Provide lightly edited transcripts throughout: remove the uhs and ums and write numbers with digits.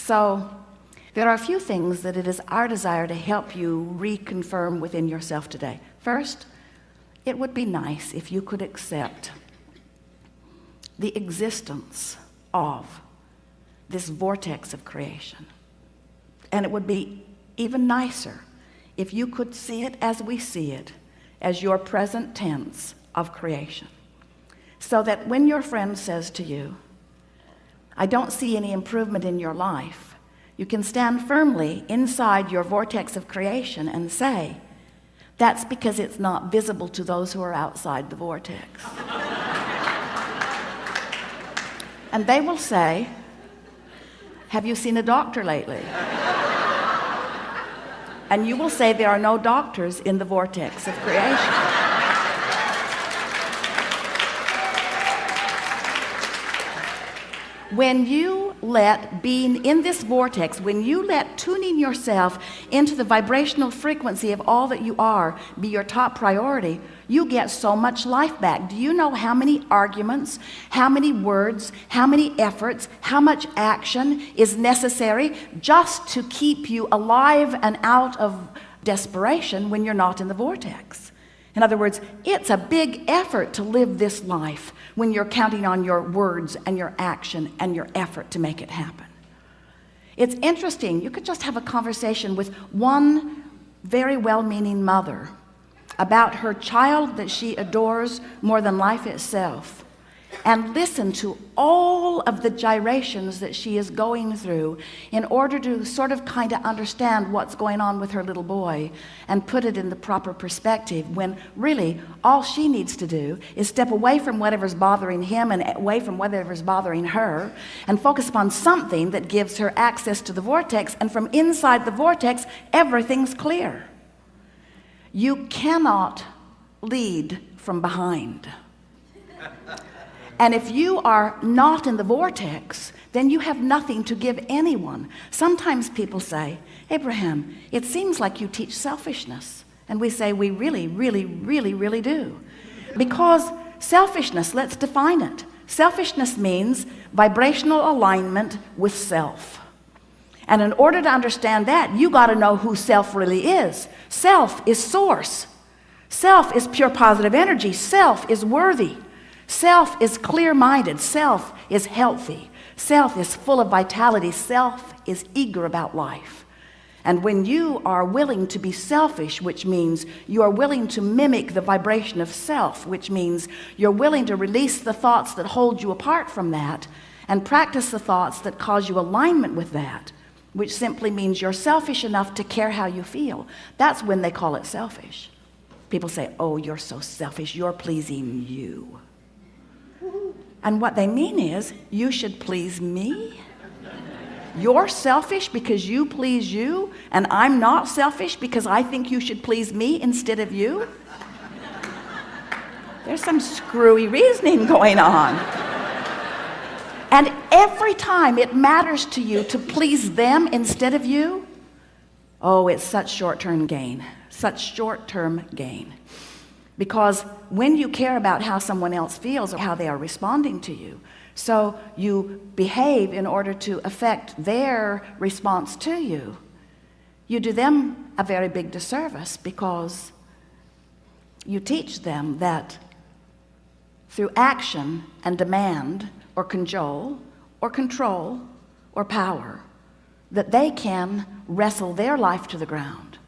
So there are a few things that it is our desire to help you reconfirm within yourself today. First, it would be nice if you could accept the existence of this vortex of creation. And it would be even nicer if you could see it as we see it, as your present tense of creation. So that when your friend says to you, I don't see any improvement in your life, you can stand firmly inside your vortex of creation and say, that's because it's not visible to those who are outside the vortex. And they will say, have you seen a doctor lately? And you will say there are no doctors in the vortex of creation. When you let being in this vortex, when you let tuning yourself into the vibrational frequency of all that you are be your top priority, you get so much life back. Do you know how many arguments, how many words, how many efforts, how much action is necessary just to keep you alive and out of desperation when you're not in the vortex? In other words, it's a big effort to live this life when you're counting on your words and your action and your effort to make it happen. It's interesting, you could just have a conversation with one very well-meaning mother about her child that she adores more than life itself, and listen to all of the gyrations that she is going through in order to sort of kind of understand what's going on with her little boy and put it in the proper perspective, when really all she needs to do is step away from whatever's bothering him and away from whatever's bothering her and focus upon something that gives her access to the vortex, and from inside the vortex everything's clear. You cannot lead from behind. And if you are not in the vortex, then you have nothing to give anyone. Sometimes people say, Abraham, it seems like you teach selfishness. And we say, we really, really, really, really do. Because selfishness, let's define it. Selfishness means vibrational alignment with self. And in order to understand that, you got to know who self really is. Self is source. Self is pure positive energy. Self is worthy. Self is clear-minded. Self is healthy. Self is full of vitality. Self is eager about life. And when you are willing to be selfish, which means you are willing to mimic the vibration of self, which means you're willing to release the thoughts that hold you apart from that and practice the thoughts that cause you alignment with that, which simply means you're selfish enough to care how you feel. That's when they call it selfish. People say, oh, you're so selfish, you're pleasing you. And what they mean is, you should please me? You're selfish because you please you, and I'm not selfish because I think you should please me instead of you? There's some screwy reasoning going on. And every time it matters to you to please them instead of you, oh, it's such short-term gain, such short-term gain. Because when you care about how someone else feels or how they are responding to you, so you behave in order to affect their response to you, you do them a very big disservice, because you teach them that through action and demand or cajole or control or power, that they can wrestle their life to the ground.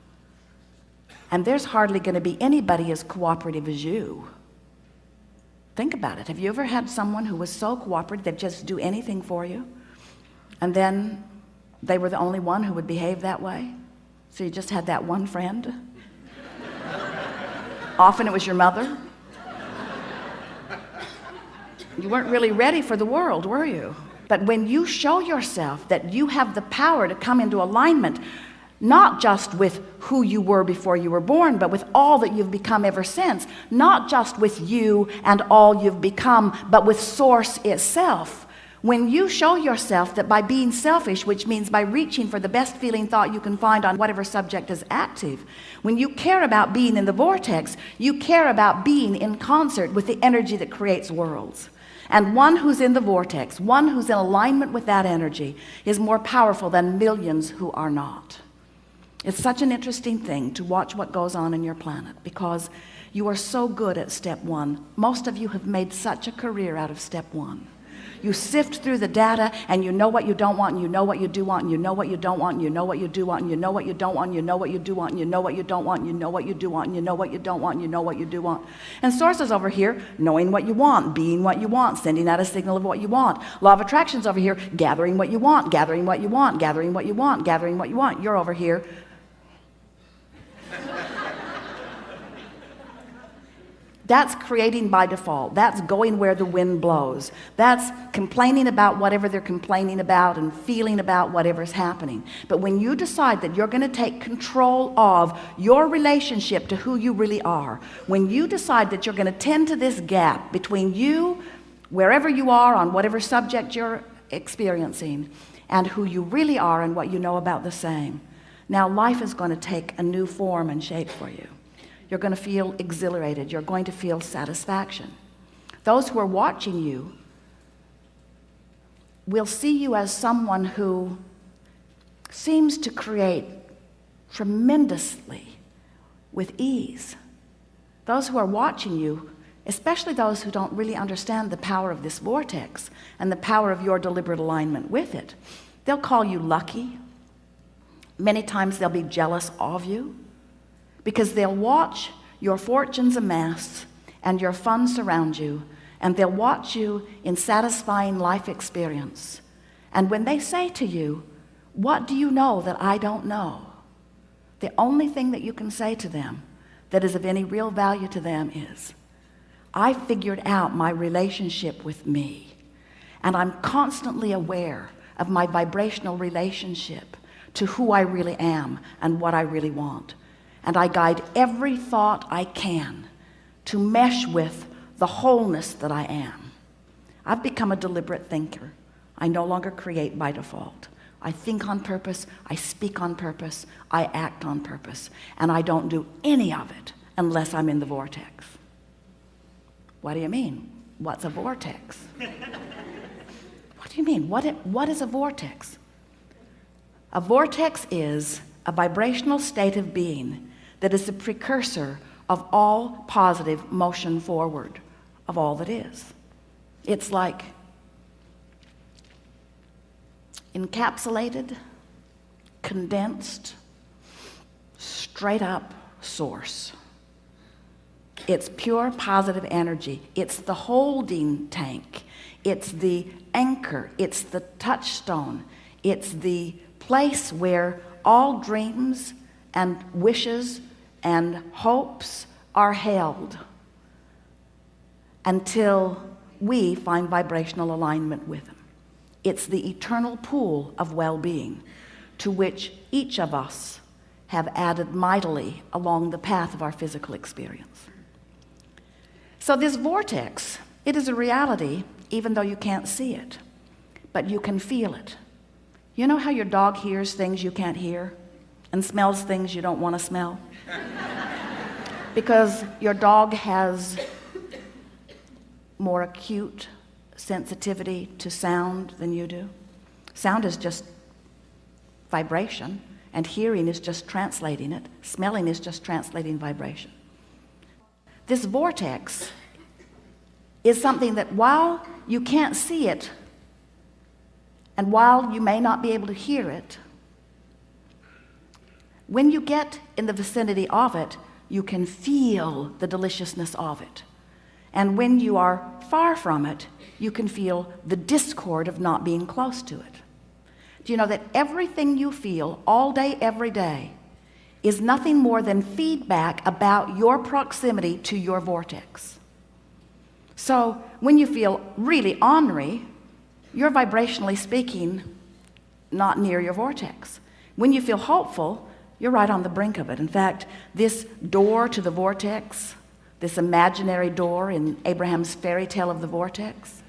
And there's hardly going to be anybody as cooperative as you. Think about it. Have you ever had someone who was so cooperative they'd just do anything for you, and then they were the only one who would behave that way? So you just had that one friend? Often it was your mother. You weren't really ready for the world, were you? But when you show yourself that you have the power to come into alignment, not just with who you were before you were born, but with all that you've become ever since, not just with you and all you've become, but with source itself. When you show yourself that by being selfish, which means by reaching for the best feeling thought you can find on whatever subject is active, when you care about being in the vortex, you care about being in concert with the energy that creates worlds. And one who's in the vortex, one who's in alignment with that energy, is more powerful than millions who are not. It's such an interesting thing to watch what goes on in your planet, because you are so good at step one. Most of you have made such a career out of step one. You sift through the data, and you know what you don't want, and you know what you do want, and you know what you don't want, and you know what you do want, and you know what you don't want, and you know what you do want, and you know what you don't want, and you know what you do want, and you know what you don't want, and you know what you do want. And sources over here, knowing what you want, being what you want, sending out a signal of what you want. Law of attraction's over here, gathering what you want, gathering what you want, gathering what you want, gathering what you want. You're over here. That's creating by default. That's going where the wind blows. That's complaining about whatever they're complaining about and feeling about whatever's happening. But when you decide that you're going to take control of your relationship to who you really are, when you decide that you're going to tend to this gap between you, wherever you are on whatever subject you're experiencing, and who you really are and what you know about the same, now life is going to take a new form and shape for you. You're going to feel exhilarated. You're going to feel satisfaction. Those who are watching you will see you as someone who seems to create tremendously with ease. Those who are watching you, especially those who don't really understand the power of this vortex and the power of your deliberate alignment with it, they'll call you lucky. Many times they'll be jealous of you, because they'll watch your fortunes amass and your funds surround you, and they'll watch you in satisfying life experience. And when they say to you, "What do you know that I don't know?" the only thing that you can say to them that is of any real value to them is, "I figured out my relationship with me, and I'm constantly aware of my vibrational relationship to who I really am and what I really want. And I guide every thought I can to mesh with the wholeness that I am. I've become a deliberate thinker. I no longer create by default. I think on purpose, I speak on purpose, I act on purpose, and I don't do any of it unless I'm in the vortex." What do you mean? What's a vortex? What do you mean? What is a vortex? A vortex is a vibrational state of being that is the precursor of all positive motion forward of all that is. It's like encapsulated, condensed, straight up source. It's pure positive energy. It's the holding tank. It's the anchor. It's the touchstone. It's the place where all dreams and wishes and hopes are held until we find vibrational alignment with them. It's the eternal pool of well-being to which each of us have added mightily along the path of our physical experience. So this vortex, it is a reality even though you can't see it, but you can feel it. You know how your dog hears things you can't hear and smells things you don't want to smell? Because your dog has more acute sensitivity to sound than you do. Sound is just vibration, and hearing is just translating it. Smelling is just translating vibration. This vortex is something that while you can't see it, and while you may not be able to hear it, when you get in the vicinity of it, you can feel the deliciousness of it. And when you are far from it, you can feel the discord of not being close to it. Do you know that everything you feel all day, every day, is nothing more than feedback about your proximity to your vortex? So when you feel really ornery, you're vibrationally speaking not near your vortex. When you feel hopeful, you're right on the brink of it. In fact, this door to the vortex, this imaginary door in Abraham's fairy tale of the vortex,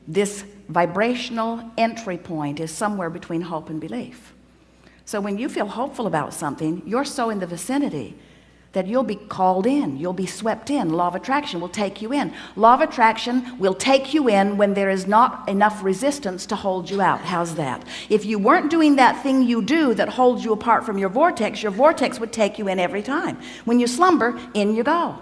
this vibrational entry point is somewhere between hope and belief. So when you feel hopeful about something, you're so in the vicinity that you'll be called in, you'll be swept in. Law of attraction will take you in. Law of attraction will take you in when there is not enough resistance to hold you out. How's that? If you weren't doing that thing you do that holds you apart from your vortex would take you in every time. When you slumber, in you go.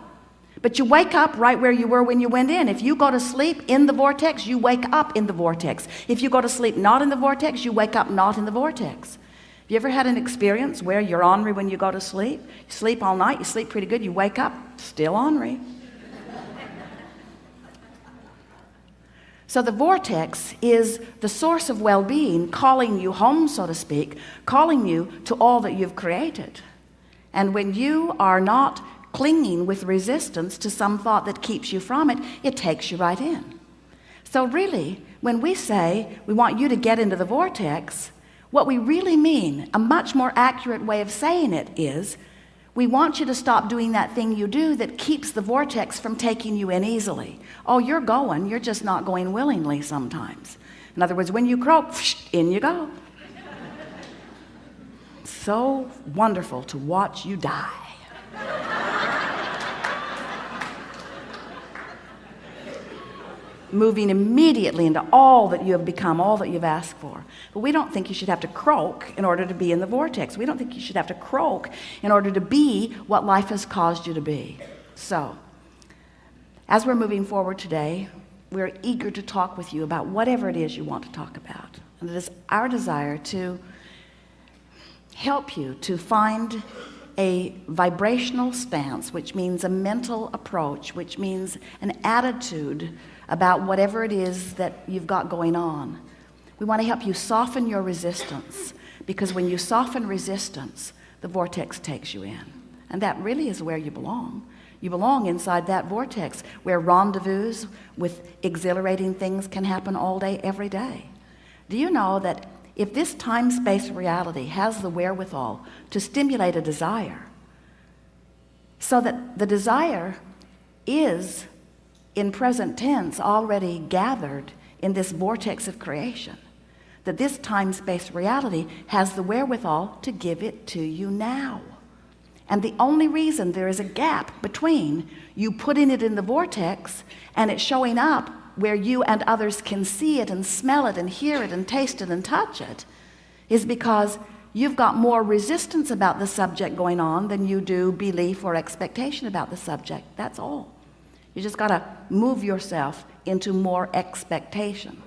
But you wake up right where you were when you went in. If you go to sleep in the vortex, you wake up in the vortex. If you go to sleep not in the vortex, you wake up not in the vortex. Have you ever had an experience where you're ornery when you go to sleep? You sleep all night, you sleep pretty good, you wake up, still ornery. So the vortex is the source of well-being, calling you home, so to speak, calling you to all that you've created. And when you are not clinging with resistance to some thought that keeps you from it, it takes you right in. So really, when we say we want you to get into the vortex, what we really mean, a much more accurate way of saying it is, we want you to stop doing that thing you do that keeps the vortex from taking you in easily. Oh, you're going, you're just not going willingly sometimes. In other words, when you croak, in you go. So wonderful to watch you die. Moving immediately into all that you have become, all that you've asked for. But we don't think you should have to croak in order to be in the vortex. We don't think you should have to croak in order to be what life has caused you to be. So, as we're moving forward today, we're eager to talk with you about whatever it is you want to talk about. And it is our desire to help you to find a vibrational stance, which means a mental approach, which means an attitude about whatever it is that you've got going on. We want to help you soften your resistance, because when you soften resistance, the vortex takes you in. And that really is where you belong. You belong inside that vortex where rendezvous with exhilarating things can happen all day, every day. Do you know that if this time-space reality has the wherewithal to stimulate a desire, so that the desire is in present tense already gathered in this vortex of creation, that this time-space reality has the wherewithal to give it to you now. And the only reason there is a gap between you putting it in the vortex and it showing up where you and others can see it and smell it and hear it and taste it and touch it is because you've got more resistance about the subject going on than you do belief or expectation about the subject. That's all. You just got to move yourself into more expectation.